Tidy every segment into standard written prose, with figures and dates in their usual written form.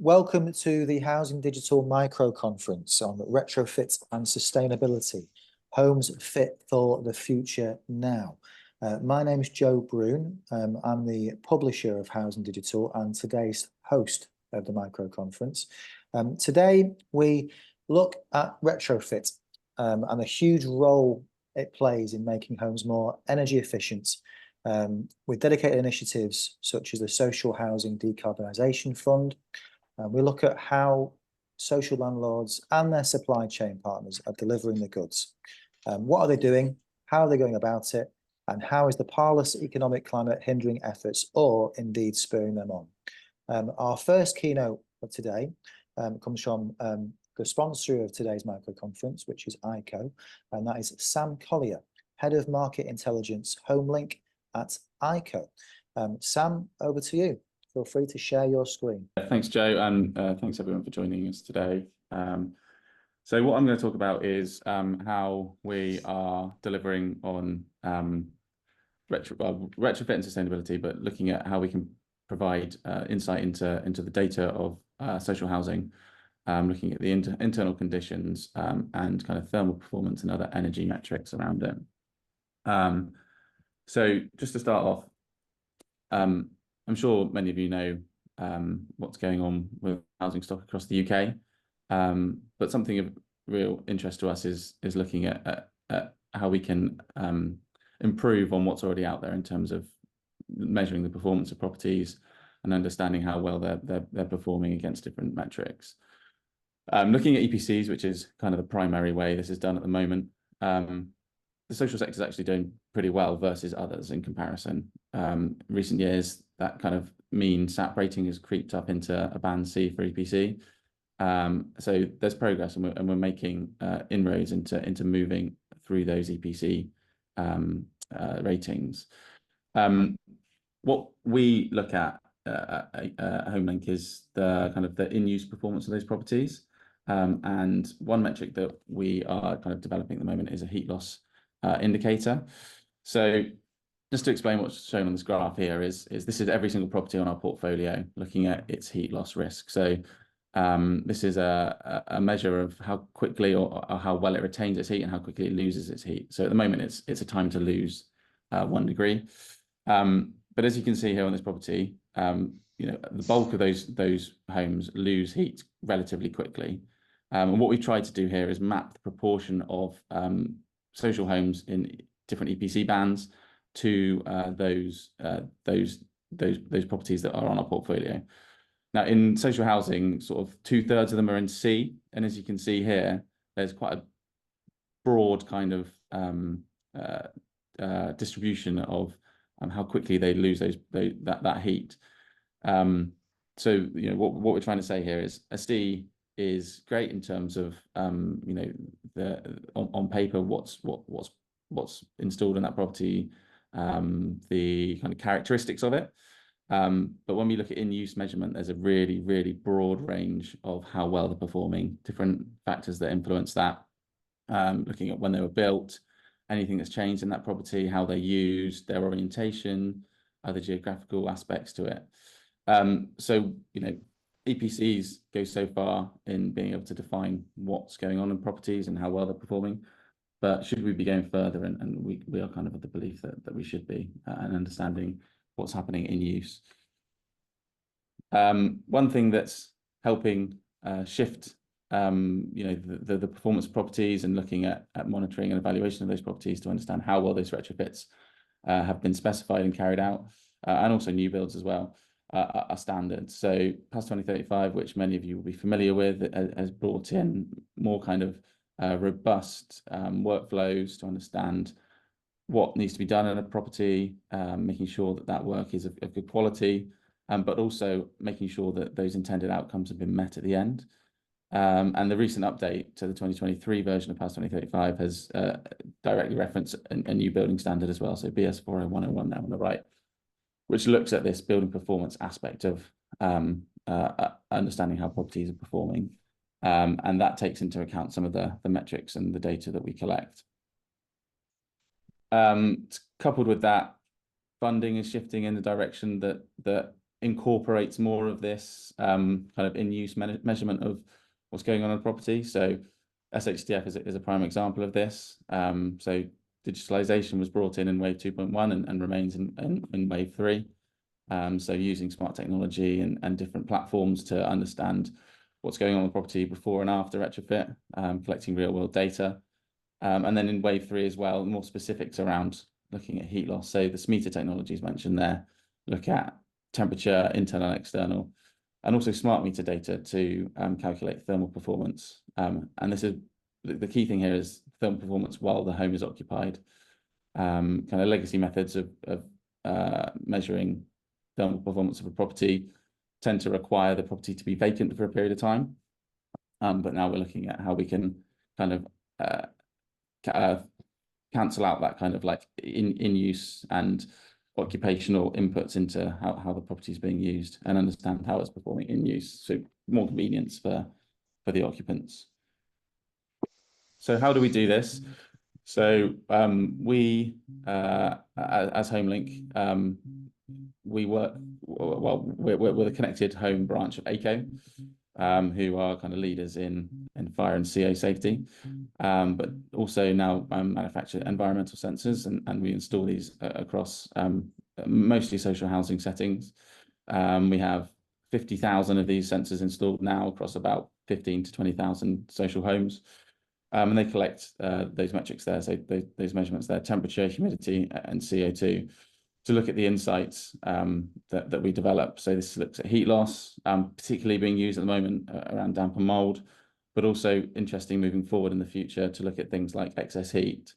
Welcome to the Housing Digital Micro Conference on retrofit and sustainability. Homes fit for the future now. My name is Joe Broon. I'm the publisher of Housing Digital and today's host of the micro conference. Today we look at retrofit and the huge role it plays in making homes more energy efficient, with dedicated initiatives such as the Social Housing Decarbonisation Fund. We look at how social landlords and their supply chain partners are delivering the goods. What are they doing? How are they going about it? And how is the parlous economic climate hindering efforts or indeed spurring them on? Our first keynote of today comes from the sponsor of today's micro conference, which is ICO, and that is Sam Collier, Head of Market Intelligence HomeLink at ICO. Sam, over to you. Feel free to share your screen. Thanks, Joe, and thanks everyone for joining us today. So what I'm going to talk about is how we are delivering on retrofit and sustainability, but looking at how we can provide insight into the data of social housing, looking at the internal conditions and kind of thermal performance and other energy metrics around it. So just to start off, I'm sure many of you know what's going on with housing stock across the UK, but something of real interest to us is looking at how we can improve on what's already out there in terms of measuring the performance of properties and understanding how well they're performing against different metrics. Looking at EPCs, which is kind of the primary way this is done at the moment, the social sector is actually doing pretty well versus others in comparison. Recent years, that kind of mean SAP rating has creeped up into a band C for EPC. So there's progress, and we're making inroads into moving through those EPC ratings. What we look at HomeLink is the kind of the in-use performance of those properties. And one metric that we are kind of developing at the moment is a heat loss indicator. So just to explain what's shown on this graph here is this is every single property on our portfolio looking at its heat loss risk. So this is a measure of how quickly or how well it retains its heat and how quickly it loses its heat. So at the moment it's a time to lose 1 degree. But as you can see here on this property, the bulk of those homes lose heat relatively quickly. And what we tried to do here is map the proportion of social homes in different EPC bands to those properties that are on our portfolio. Now, in social housing, sort of 2/3 of them are in C, and as you can see here, there's quite a broad kind of distribution of how quickly they lose that heat. So what we're trying to say here is a C is great in terms of on paper what's installed in that property, the kind of characteristics of it. But when we look at in-use measurement, there's a really, really broad range of how well they're performing, different factors that influence that, looking at when they were built, anything that's changed in that property, how they're used, their orientation, other geographical aspects to it. So, EPCs go so far in being able to define what's going on in properties and how well they're performing. But should we be going further? And we are kind of the belief that we should be, and understanding what's happening in use. One thing that's helping shift the performance of properties and looking at monitoring and evaluation of those properties to understand how well those retrofits have been specified and carried out, and also new builds as well, are standards. So past 2035, which many of you will be familiar with, has brought in more kind of robust workflows to understand what needs to be done in a property, making sure that work is of good quality, but also making sure that those intended outcomes have been met at the end. And the recent update to the 2023 version of past 2035 has directly referenced a new building standard as well, so BS 40101 there on the right, which looks at this building performance aspect of understanding how properties are performing. And that takes into account some of the metrics and the data that we collect. Coupled with that, funding is shifting in the direction that incorporates more of this kind of in-use measurement of what's going on in a property. So SHDF is a prime example of this. So digitalization was brought in wave 2.1 and remains in wave 3. So using smart technology and different platforms to understand what's going on in the property before and after retrofit, collecting real world data. And then in wave 3 as well, more specifics around looking at heat loss. So the SMETA technologies mentioned there, look at temperature, internal and external, and also smart meter data to calculate thermal performance. And this is the key thing here is thermal performance while the home is occupied. Kind of legacy methods of measuring thermal performance of a property tend to require the property to be vacant for a period of time. But now we're looking at how we can kind of cancel out that kind of like in use and occupational inputs into how the property is being used and understand how it's performing in use. So more convenience for the occupants. So how do we do this? So we, as HomeLink, we work, well, we're the connected home branch of ACO, who are kind of leaders in fire and CO safety, but also now manufacture environmental sensors, and we install these across mostly social housing settings. We have 50,000 of these sensors installed now across about 15 to 20,000 social homes. And they collect those metrics there, so those measurements there, temperature, humidity, and CO2, to look at the insights that we develop. So this looks at heat loss, particularly being used at the moment around damp and mold, but also interesting moving forward in the future to look at things like excess heat.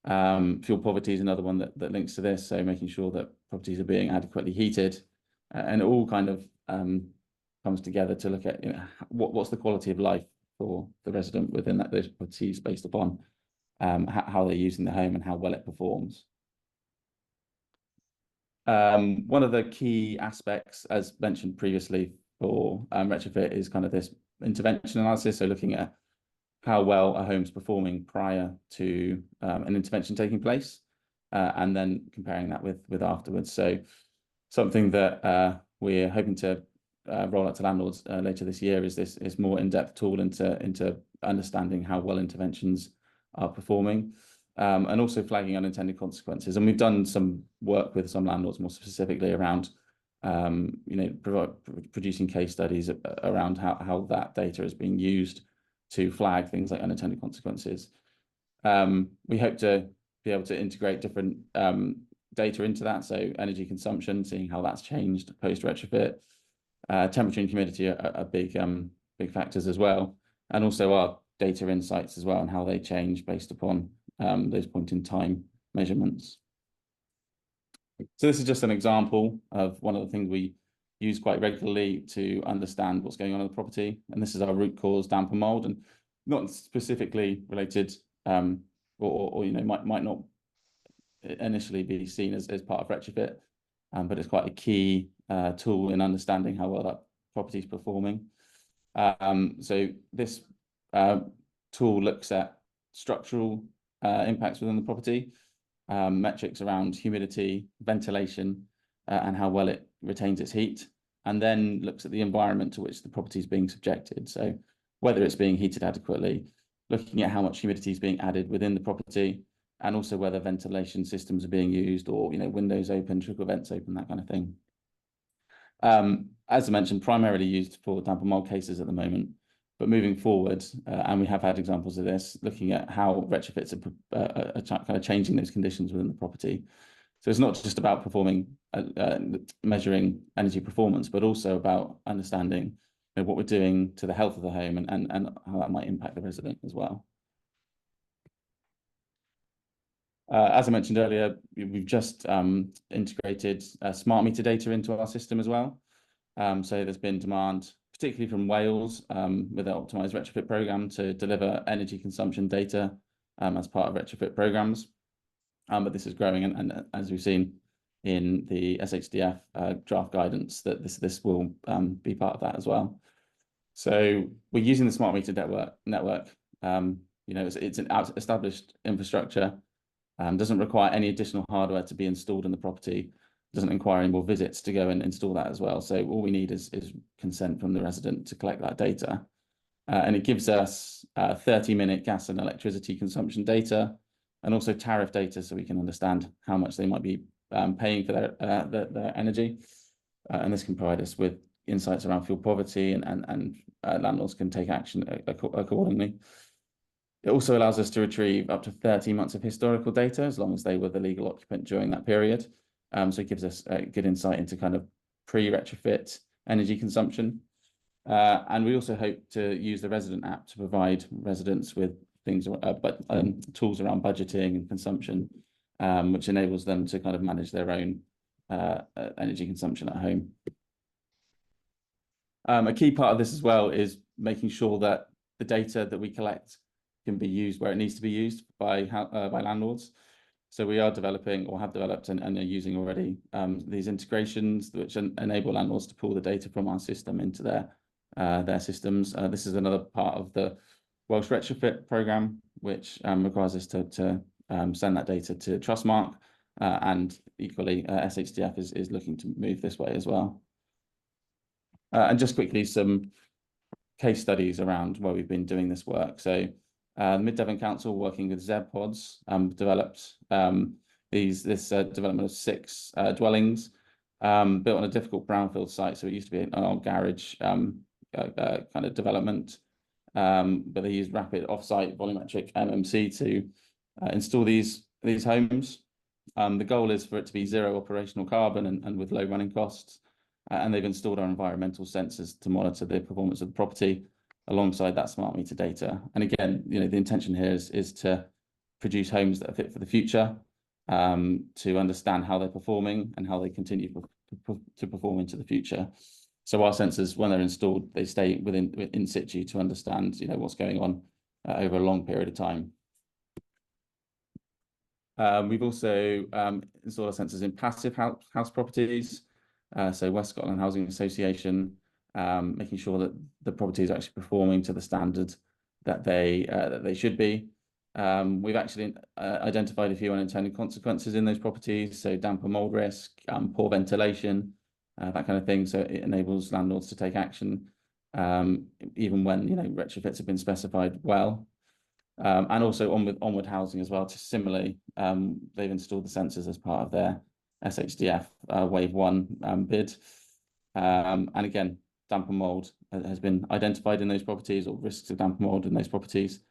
Fuel poverty is another one that links to this, so making sure that properties are being adequately heated, and it all kind of comes together to look at, you know, what's the quality of life for the resident within those properties based upon how they're using the home and how well it performs. One of the key aspects, as mentioned previously, for retrofit is kind of this intervention analysis. So looking at how well a home's performing prior to an intervention taking place, and then comparing that with afterwards. So something that we're hoping to roll out to landlords later this year is more in-depth tool into understanding how well interventions are performing, and also flagging unintended consequences. And we've done some work with some landlords more specifically around producing case studies around how that data is being used to flag things like unintended consequences. We hope to be able to integrate different data into that, so energy consumption, seeing how that's changed post retrofit. Temperature and humidity are big factors as well, and also our data insights as well, and how they change based upon those point in time measurements. So this is just an example of one of the things we use quite regularly to understand what's going on in the property, and this is our root cause damp and mold, and not specifically related, or might not initially be seen as part of retrofit, but it's quite a key tool in understanding how well that property is performing. So this tool looks at structural impacts within the property, metrics around humidity, ventilation, and how well it retains its heat, and then looks at the environment to which the property is being subjected. So whether it's being heated adequately, looking at how much humidity is being added within the property, and also whether ventilation systems are being used, or windows open, trickle vents open, that kind of thing. As I mentioned, primarily used for damp and mold cases at the moment, but moving forward, and we have had examples of this, looking at how retrofits are kind of changing those conditions within the property. So it's not just about measuring energy performance, but also about understanding what we're doing to the health of the home and how that might impact the resident as well. As I mentioned earlier, we've just integrated smart meter data into our system as well. So there's been demand, particularly from Wales, with the optimized retrofit program, to deliver energy consumption data as part of retrofit programs. But this is growing, and as we've seen in the SHDF draft guidance, that this will be part of that as well. So we're using the smart meter network. It's an established infrastructure. Doesn't require any additional hardware to be installed in the property, doesn't require any more visits to go and install that as well. So all we need is consent from the resident to collect that data. And it gives us 30-minute gas and electricity consumption data, and also tariff data, so we can understand how much they might be paying for their energy. And this can provide us with insights around fuel poverty, and landlords can take action accordingly. It also allows us to retrieve up to 30 months of historical data, as long as they were the legal occupant during that period. So it gives us a good insight into kind of pre-retrofit energy consumption. And we also hope to use the resident app to provide residents with things, tools around budgeting and consumption, which enables them to kind of manage their own energy consumption at home. A key part of this as well is making sure that the data that we collect can be used where it needs to be used by landlords. So we are developing, or have developed, and are using already these integrations which enable landlords to pull the data from our system into their systems. This is another part of the Welsh retrofit programme, which requires us to send that data to Trustmark, and equally SHDF is looking to move this way as well. And just quickly, some case studies around where we've been doing this work. So the Mid Devon Council, working with ZEB Pods, developed this development of 6 dwellings built on a difficult brownfield site. So it used to be an old garage kind of development, but they used rapid offsite volumetric MMC to install these homes. The goal is for it to be 0 operational carbon and with low running costs. And they've installed our environmental sensors to monitor the performance of the property alongside that smart meter data. And again, the intention here is to produce homes that are fit for the future, to understand how they're performing and how they continue to perform into the future. So our sensors, when they're installed, they stay in situ to understand, what's going on over a long period of time. We've also installed our sensors in passive house properties. So West Scotland Housing Association, making sure that the properties are actually performing to the standard that they should be. We've actually identified a few unintended consequences in those properties, so damp and mold risk, poor ventilation, that kind of thing. So it enables landlords to take action, even when retrofits have been specified well. And also Onward Housing as well. Similarly, they've installed the sensors as part of their SHDF Wave 1 bid. And again, damp and mold has been identified in those properties, or risks of damp and mold in those properties.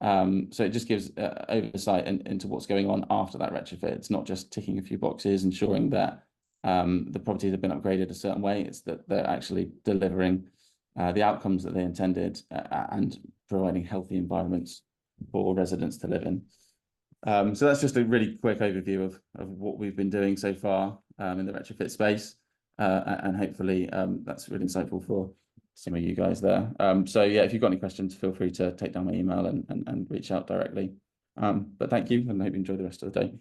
So it just gives oversight into what's going on after that retrofit. It's not just ticking a few boxes, ensuring that the properties have been upgraded a certain way. It's that they're actually delivering the outcomes that they intended, and providing healthy environments for residents to live in. So that's just a really quick overview of what we've been doing so far in the retrofit space, and hopefully that's really insightful for some of you guys there. So yeah, if you've got any questions, feel free to take down my email and reach out directly. But thank you, and I hope you enjoy the rest of the day.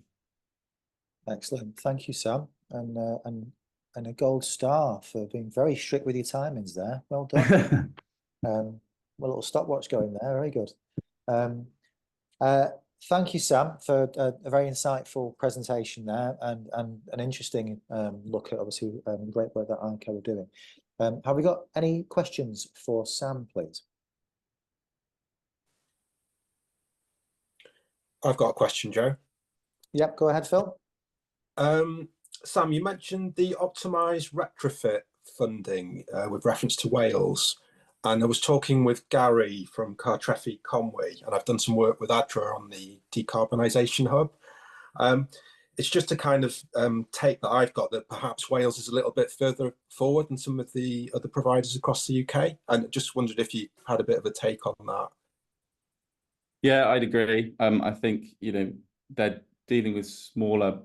Excellent, thank you, Sam, and a gold star for being very strict with your timings there. Well done. A little stopwatch going there. Very good. Thank you, Sam, for a very insightful presentation there, and an interesting look at, obviously, great work that ICO are doing. Have we got any questions for Sam, please? I've got a question, Joe. Yep, go ahead, Phil. Sam, you mentioned the optimised retrofit funding with reference to Wales. And I was talking with Gary from Cartrefi Conwy, and I've done some work with ADRA on the decarbonisation hub. It's just a kind of take that I've got, that perhaps Wales is a little bit further forward than some of the other providers across the UK. And just wondered if you had a bit of a take on that. Yeah, I'd agree. I think, they're dealing with smaller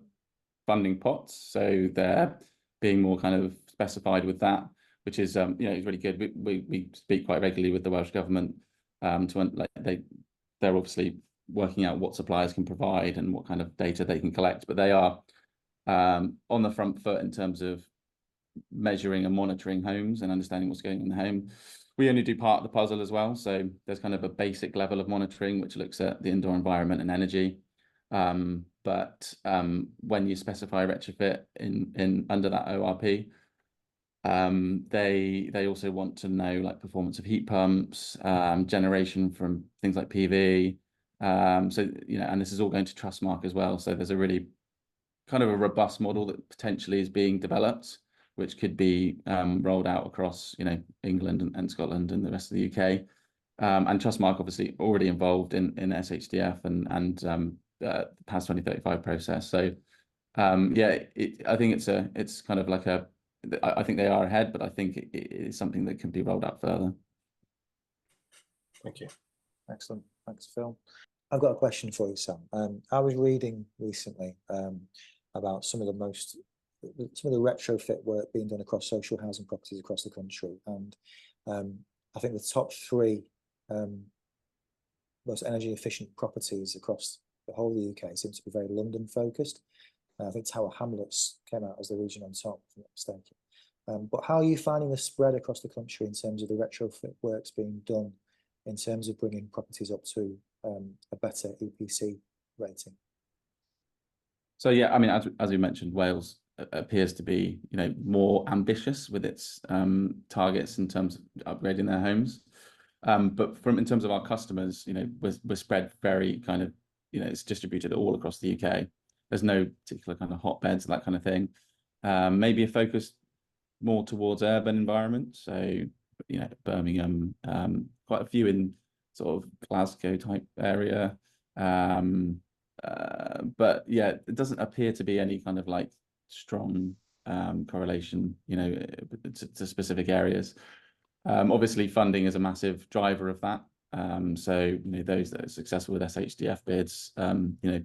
funding pots, so they're being more kind of specified with that, which is is really good. We speak quite regularly with the Welsh government, they're obviously working out what suppliers can provide and what kind of data they can collect, but they are on the front foot in terms of measuring and monitoring homes and understanding what's going on in the home. We only do part of the puzzle as well, so there's kind of a basic level of monitoring which looks at the indoor environment and energy. But when you specify retrofit in under that ORP, they also want to know like performance of heat pumps, generation from things like PV. So, you know, and this is all going to Trustmark as well. So there's a really kind of a robust model that potentially is being developed, which could be rolled out across, you know, England and Scotland and the rest of the UK. And Trustmark obviously already involved in SHDF and PAS 2035 process. So yeah, I think it's kind of like I think they are ahead, but I think it is something that can be rolled out further. Thank you. Excellent. Thanks, Phil. I've got a question for you, Sam. I was reading recently about some of the retrofit work being done across social housing properties across the country, and I think the top 3 most energy efficient properties across the whole of the UK seem to be very London focused. I think Tower Hamlets came out as the region on top, if I'm not mistaken. But how are you finding the spread across the country in terms of the retrofit works being done in terms of bringing properties up to a better EPC rating? So yeah, I mean, as we mentioned, Wales appears to be, you know, more ambitious with its targets in terms of upgrading their homes. But in terms of our customers, you know, we're spread very kind of, you know, it's distributed all across the UK. There's no particular kind of hotbeds, that kind of thing. Maybe a focus more towards urban environments. So, you know, Birmingham, quite a few in sort of Glasgow type area. But yeah, it doesn't appear to be any kind of like strong correlation, you know, to specific areas. Obviously, funding is a massive driver of that. So, you know, those that are successful with SHDF bids, you know,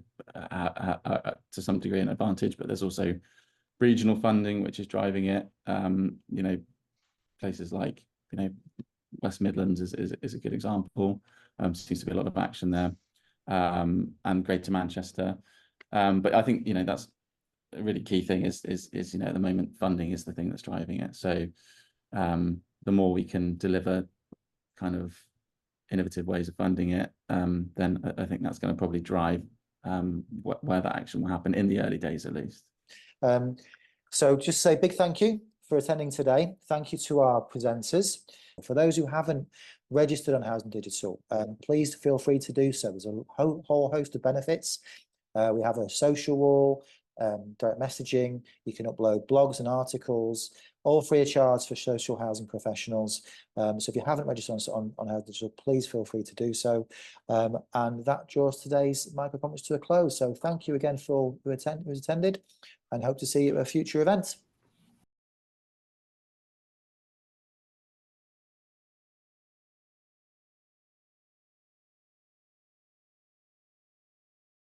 to some degree an advantage, but there's also regional funding, which is driving it. You know, places like, you know, West Midlands is a good example. Seems to be a lot of action there, and Greater Manchester. But I think, you know, that's a really key thing is, you know, at the moment, funding is the thing that's driving it. So the more we can deliver kind of innovative ways of funding it, then I think that's going to probably drive where that action will happen in the early days, at least. So just say big thank you for attending today. Thank you to our presenters. For those who haven't registered on Housing Digital, please feel free to do so. There's a whole host of benefits. We have a social wall, direct messaging. You can upload blogs and articles, all free of charge for social housing professionals. So if you haven't registered on Housing Digital, please feel free to do so. And that draws today's microconference to a close. So thank you again for who attended, and hope to see you at a future event.